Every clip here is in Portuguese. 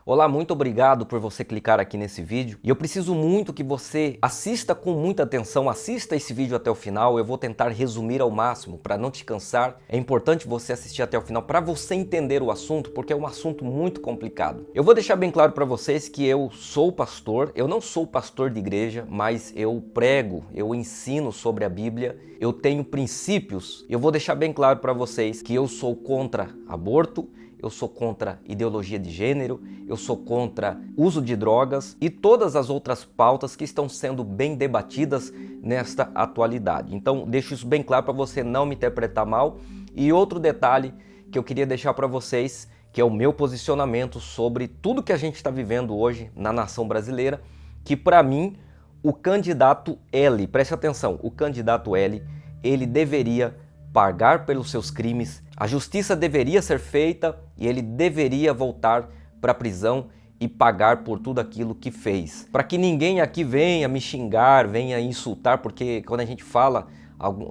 Olá, muito obrigado por você clicar aqui nesse vídeo. E eu preciso muito que você assista com muita atenção, assista esse vídeo até o final. Eu vou tentar resumir ao máximo para não te cansar. É importante você assistir até o final para você entender o assunto, porque é um assunto muito complicado. Eu vou deixar bem claro para vocês que eu sou pastor, eu não sou pastor de igreja, mas eu prego, eu ensino sobre a Bíblia, eu tenho princípios. Eu vou deixar bem claro para vocês que eu sou contra aborto, eu sou contra ideologia de gênero, eu sou contra uso de drogas e todas as outras pautas que estão sendo bem debatidas nesta atualidade. Então, deixo isso bem claro para você não me interpretar mal. E outro detalhe que eu queria deixar para vocês, que é o meu posicionamento sobre tudo que a gente está vivendo hoje na nação brasileira, que para mim, o candidato L, preste atenção, o candidato L, ele deveria pagar pelos seus crimes, a justiça deveria ser feita e ele deveria voltar para a prisão e pagar por tudo aquilo que fez. Para que ninguém aqui venha me xingar, venha insultar, porque quando a gente fala,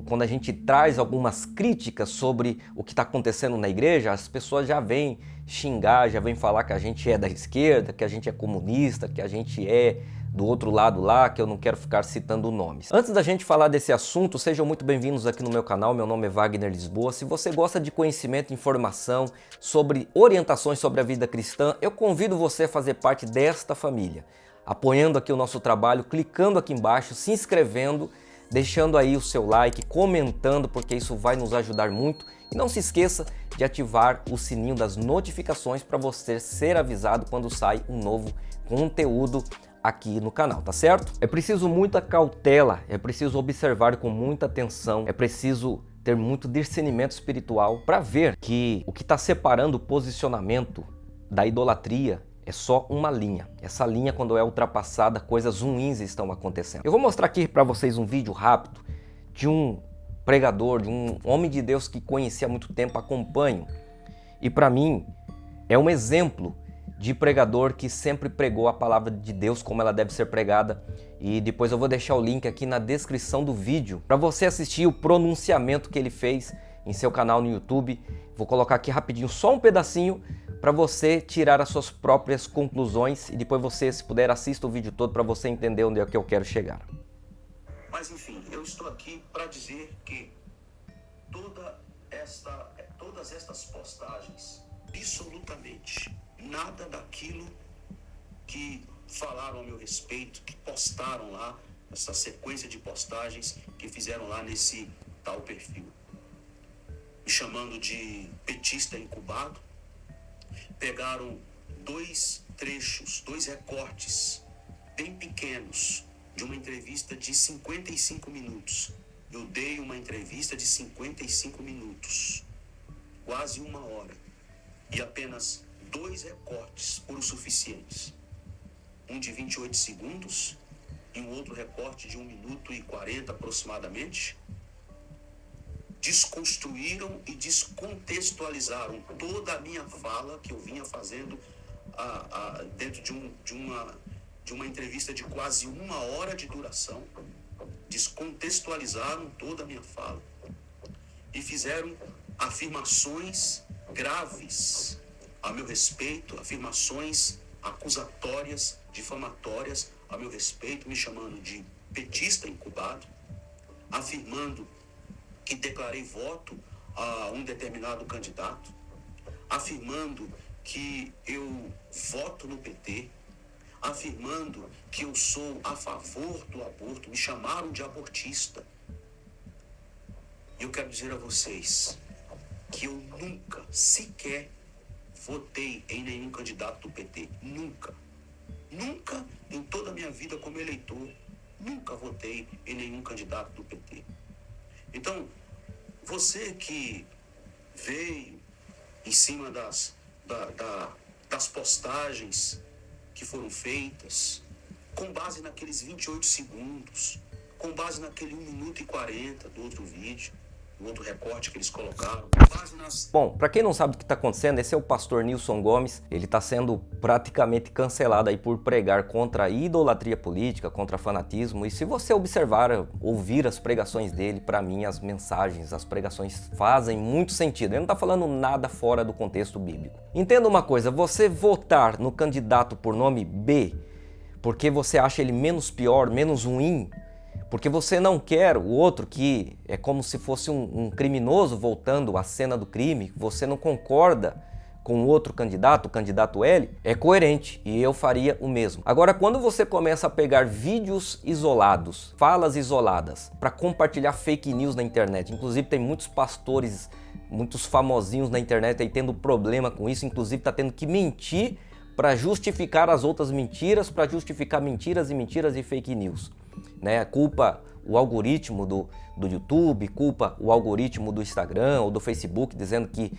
quando a gente traz algumas críticas sobre o que está acontecendo na igreja, as pessoas já vêm xingar, já vêm falar que a gente é da esquerda, que a gente é comunista, que a gente é do outro lado lá, que eu não quero ficar citando nomes. Antes da gente falar desse assunto, sejam muito bem-vindos aqui no meu canal. Meu nome é Wagner Lisboa. Se você gosta de conhecimento e informação sobre orientações sobre a vida cristã, eu convido você a fazer parte desta família, apoiando aqui o nosso trabalho, clicando aqui embaixo, se inscrevendo, deixando aí o seu like, comentando, porque isso vai nos ajudar muito. E não se esqueça de ativar o sininho das notificações para você ser avisado quando sai um novo conteúdo aqui no canal, tá certo? É preciso muita cautela, é preciso observar com muita atenção, é preciso ter muito discernimento espiritual para ver que o que está separando o posicionamento da idolatria é só uma linha. Essa linha, quando é ultrapassada, coisas ruins estão acontecendo. Eu vou mostrar aqui para vocês um vídeo rápido de um pregador, de um homem de Deus que conheci há muito tempo, acompanho, e para mim é um exemplo de pregador que sempre pregou a palavra de Deus como ela deve ser pregada. E depois eu vou deixar o link aqui na descrição do vídeo para você assistir o pronunciamento que ele fez em seu canal no YouTube. Vou colocar aqui rapidinho só um pedacinho para você tirar as suas próprias conclusões e depois você, se puder, assista o vídeo todo para você entender onde é que eu quero chegar. Mas enfim, eu estou aqui para dizer que todas estas postagens, absolutamente nada daquilo que falaram a meu respeito, que postaram lá, essa sequência de postagens que fizeram lá nesse tal perfil, me chamando de petista incubado, pegaram dois trechos, dois recortes bem pequenos de uma entrevista de 55 minutos. Eu dei uma entrevista de 55 minutos, quase uma hora, e apenas dois recortes foram suficientes. Um de 28 segundos e um outro recorte de 1 minuto e 40 aproximadamente. Desconstruíram e descontextualizaram toda a minha fala que eu vinha fazendo dentro de uma entrevista de quase uma hora de duração. Descontextualizaram toda a minha fala e fizeram afirmações graves a meu respeito, afirmações acusatórias, difamatórias a meu respeito, me chamando de petista incubado, afirmando que declarei voto a um determinado candidato, afirmando que eu voto no PT, afirmando que eu sou a favor do aborto, me chamaram de abortista. E eu quero dizer a vocês que eu nunca sequer votei em nenhum candidato do PT. Nunca. Nunca em toda a minha vida como eleitor, nunca votei em nenhum candidato do PT. Então, você que veio em cima das postagens que foram feitas, com base naqueles 28 segundos, com base naquele 1 minuto e 40 do outro vídeo, o outro recorte que eles colocaram. Bom, para quem não sabe o que está acontecendo, esse é o pastor Nilson Gomes. Ele está sendo praticamente cancelado aí por pregar contra a idolatria política, contra fanatismo. E se você observar, ouvir as pregações dele, para mim as mensagens, as pregações fazem muito sentido. Ele não está falando nada fora do contexto bíblico. Entenda uma coisa, você votar no candidato por nome B, porque você acha ele menos pior, menos ruim, porque você não quer o outro que é como se fosse um criminoso voltando à cena do crime, você não concorda com o outro candidato, o candidato L, é coerente e eu faria o mesmo. Agora, quando você começa a pegar vídeos isolados, falas isoladas, para compartilhar fake news na internet, inclusive tem muitos pastores, muitos famosinhos na internet aí tendo problema com isso, inclusive está tendo que mentir para justificar as outras mentiras, para justificar mentiras e mentiras e fake news. Né? Culpa o algoritmo do YouTube, culpa o algoritmo do Instagram ou do Facebook, dizendo que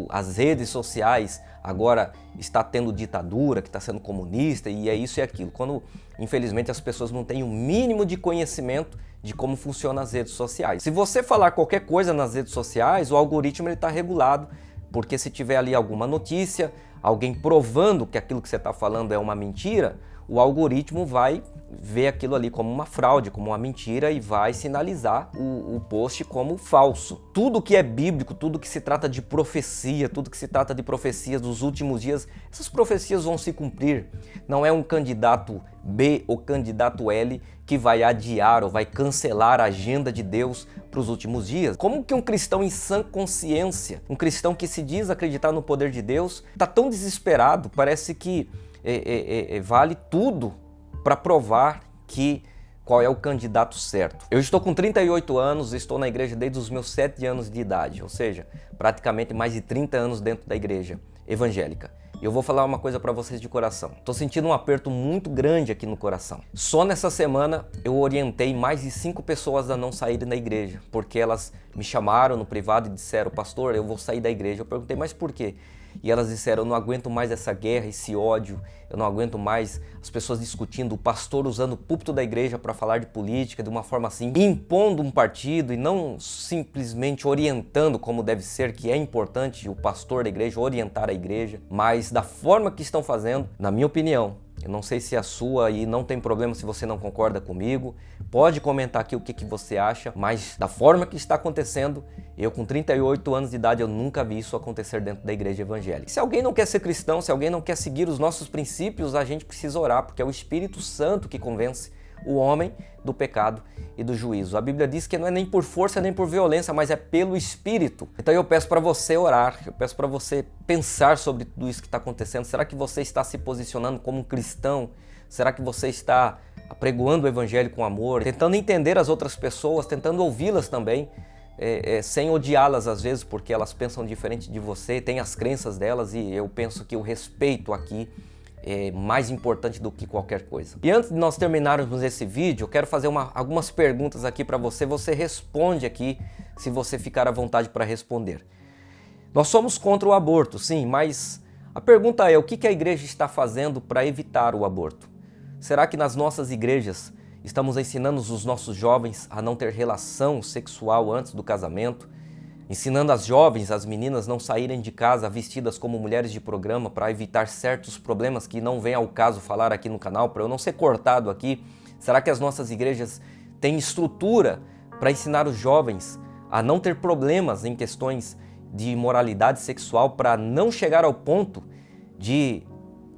as redes sociais agora está tendo ditadura, que está sendo comunista e é isso e aquilo. Quando, infelizmente, as pessoas não têm o mínimo de conhecimento de como funcionam as redes sociais. Se você falar qualquer coisa nas redes sociais, o algoritmo está regulado, porque se tiver ali alguma notícia, alguém provando que aquilo que você está falando é uma mentira, o algoritmo vai ver aquilo ali como uma fraude, como uma mentira e vai sinalizar o post como falso. Tudo que é bíblico, tudo que se trata de profecia, tudo que se trata de profecias dos últimos dias, essas profecias vão se cumprir. Não é um candidato B ou candidato L que vai adiar ou vai cancelar a agenda de Deus para os últimos dias. Como que um cristão em sã consciência, um cristão que se diz acreditar no poder de Deus, está tão desesperado, parece que vale tudo para provar qual é o candidato certo. Eu estou com 38 anos, estou na igreja desde os meus 7 anos de idade, ou seja, praticamente mais de 30 anos dentro da igreja evangélica. E eu vou falar uma coisa para vocês de coração. Estou sentindo um aperto muito grande aqui no coração. Só nessa semana eu orientei mais de 5 pessoas a não saírem da igreja, porque elas me chamaram no privado e disseram: pastor, eu vou sair da igreja. Eu perguntei: mas por quê? E elas disseram: eu não aguento mais essa guerra, esse ódio, eu não aguento mais as pessoas discutindo, o pastor usando o púlpito da igreja para falar de política de uma forma assim, impondo um partido e não simplesmente orientando como deve ser, que é importante o pastor da igreja orientar a igreja, mas da forma que estão fazendo, na minha opinião. Eu não sei se é a sua e não tem problema se você não concorda comigo. Pode comentar aqui o que você acha, mas da forma que está acontecendo, eu com 38 anos de idade, eu nunca vi isso acontecer dentro da igreja evangélica. Se alguém não quer ser cristão, se alguém não quer seguir os nossos princípios, a gente precisa orar, porque é o Espírito Santo que convence o homem do pecado e do juízo. A Bíblia diz que não é nem por força nem por violência, mas é pelo Espírito. Então eu peço para você orar, eu peço para você pensar sobre tudo isso que está acontecendo. Será que você está se posicionando como um cristão? Será que você está apregoando o evangelho com amor, tentando entender as outras pessoas, tentando ouvi-las também, sem odiá-las às vezes, porque elas pensam diferente de você, têm as crenças delas, e eu penso que o respeito aqui é mais importante do que qualquer coisa. E antes de nós terminarmos esse vídeo, eu quero fazer algumas perguntas aqui para você. Você responde aqui se você ficar à vontade para responder. Nós somos contra o aborto, sim, mas a pergunta é: o que a igreja está fazendo para evitar o aborto? Será que nas nossas igrejas estamos ensinando os nossos jovens a não ter relação sexual antes do casamento? Ensinando as jovens, as meninas, não saírem de casa vestidas como mulheres de programa para evitar certos problemas que não vem ao caso falar aqui no canal, para eu não ser cortado aqui? Será que as nossas igrejas têm estrutura para ensinar os jovens a não ter problemas em questões de moralidade sexual, para não chegar ao ponto de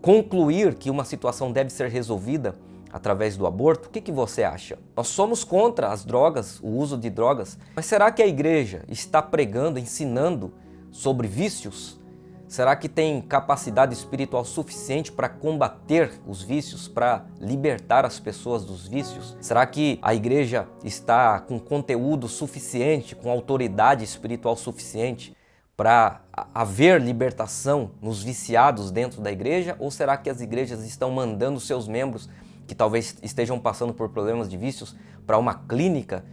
concluir que uma situação deve ser resolvida através do aborto? O que você acha? Nós somos contra as drogas, o uso de drogas, mas será que a igreja está pregando, ensinando sobre vícios? Será que tem capacidade espiritual suficiente para combater os vícios, para libertar as pessoas dos vícios? Será que a igreja está com conteúdo suficiente, com autoridade espiritual suficiente para haver libertação nos viciados dentro da igreja? Ou será que as igrejas estão mandando seus membros que talvez estejam passando por problemas de vícios para uma clínica,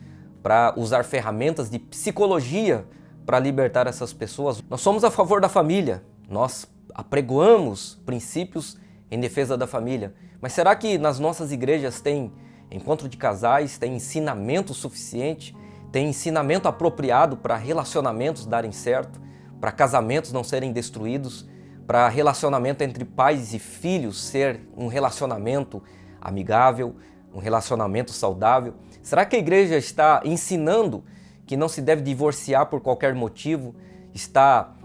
para usar ferramentas de psicologia para libertar essas pessoas? Nós somos a favor da família, nós apregoamos princípios em defesa da família, mas será que nas nossas igrejas tem encontro de casais, tem ensinamento suficiente, tem ensinamento apropriado para relacionamentos darem certo, para casamentos não serem destruídos, para relacionamento entre pais e filhos ser um relacionamento amigável, um relacionamento saudável? Será que a igreja está ensinando que não se deve divorciar por qualquer motivo, está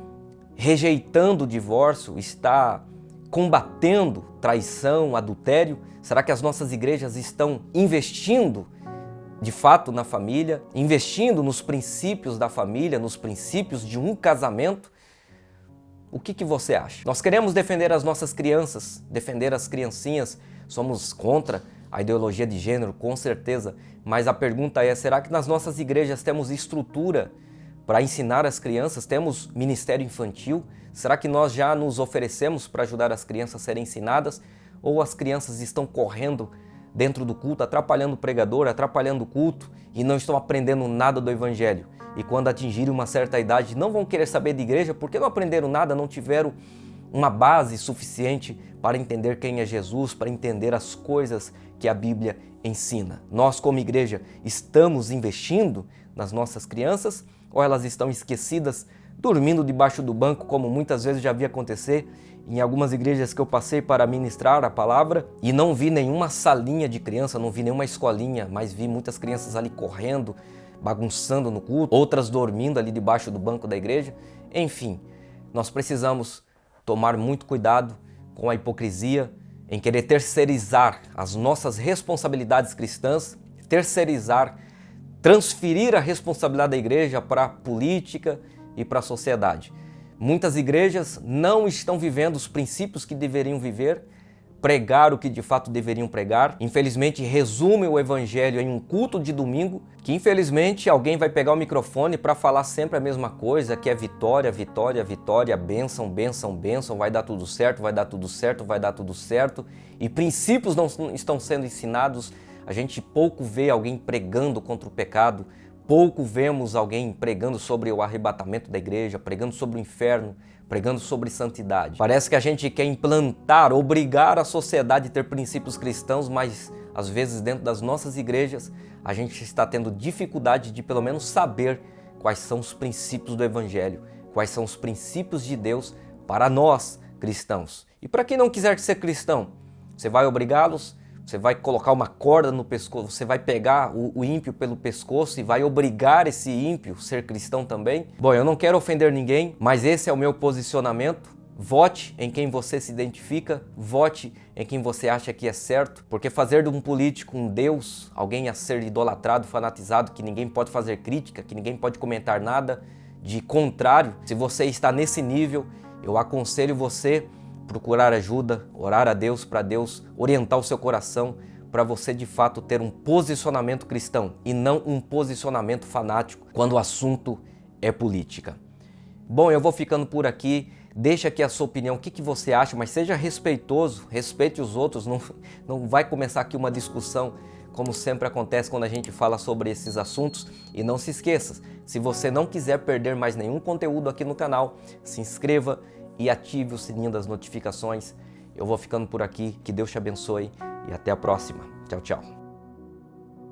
rejeitando o divórcio, está combatendo traição, adultério? Será que as nossas igrejas estão investindo de fato na família, investindo nos princípios da família, nos princípios de um casamento? O que você acha? Nós queremos defender as nossas crianças, defender as criancinhas, somos contra a ideologia de gênero, com certeza, mas a pergunta é, será que nas nossas igrejas temos estrutura para ensinar as crianças? Temos ministério infantil? Será que nós já nos oferecemos para ajudar as crianças a serem ensinadas? Ou as crianças estão correndo dentro do culto, atrapalhando o pregador, atrapalhando o culto e não estão aprendendo nada do Evangelho? E quando atingirem uma certa idade não vão querer saber de igreja porque não aprenderam nada, não tiveram uma base suficiente para entender quem é Jesus, para entender as coisas que a Bíblia ensina. Nós, como igreja, estamos investindo nas nossas crianças ou elas estão esquecidas, dormindo debaixo do banco, como muitas vezes já vi acontecer em algumas igrejas que eu passei para ministrar a palavra, e não vi nenhuma salinha de criança, não vi nenhuma escolinha, mas vi muitas crianças ali correndo, bagunçando no culto, outras dormindo ali debaixo do banco da igreja. Enfim, nós precisamos tomar muito cuidado com a hipocrisia em querer terceirizar as nossas responsabilidades cristãs, transferir a responsabilidade da igreja para a política e para a sociedade. Muitas igrejas não estão vivendo os princípios que deveriam viver, pregar o que de fato deveriam pregar. Infelizmente, resumem o evangelho em um culto de domingo, que infelizmente alguém vai pegar o microfone para falar sempre a mesma coisa, que é vitória, vitória, vitória, bênção, bênção, bênção, vai dar tudo certo, vai dar tudo certo, vai dar tudo certo. E princípios não estão sendo ensinados. A gente pouco vê alguém pregando contra o pecado, pouco vemos alguém pregando sobre o arrebatamento da igreja, pregando sobre o inferno, pregando sobre santidade. Parece que a gente quer implantar, obrigar a sociedade a ter princípios cristãos, mas às vezes dentro das nossas igrejas a gente está tendo dificuldade de pelo menos saber quais são os princípios do Evangelho, quais são os princípios de Deus para nós cristãos. E para quem não quiser ser cristão, você vai obrigá-los? Você vai colocar uma corda no pescoço, você vai pegar o ímpio pelo pescoço e vai obrigar esse ímpio a ser cristão também? Bom, eu não quero ofender ninguém, mas esse é o meu posicionamento. Vote em quem você se identifica, vote em quem você acha que é certo, porque fazer de um político um Deus, alguém a ser idolatrado, fanatizado, que ninguém pode fazer crítica, que ninguém pode comentar nada de contrário, se você está nesse nível, eu aconselho você procurar ajuda, orar a Deus para Deus orientar o seu coração para você de fato ter um posicionamento cristão e não um posicionamento fanático quando o assunto é política. Bom, eu vou ficando por aqui. Deixa aqui a sua opinião, o que você acha, mas seja respeitoso, respeite os outros, não vai começar aqui uma discussão como sempre acontece quando a gente fala sobre esses assuntos. E não se esqueça, se você não quiser perder mais nenhum conteúdo aqui no canal, se inscreva e ative o sininho das notificações. Eu vou ficando por aqui, que Deus te abençoe e até a próxima. Tchau, tchau.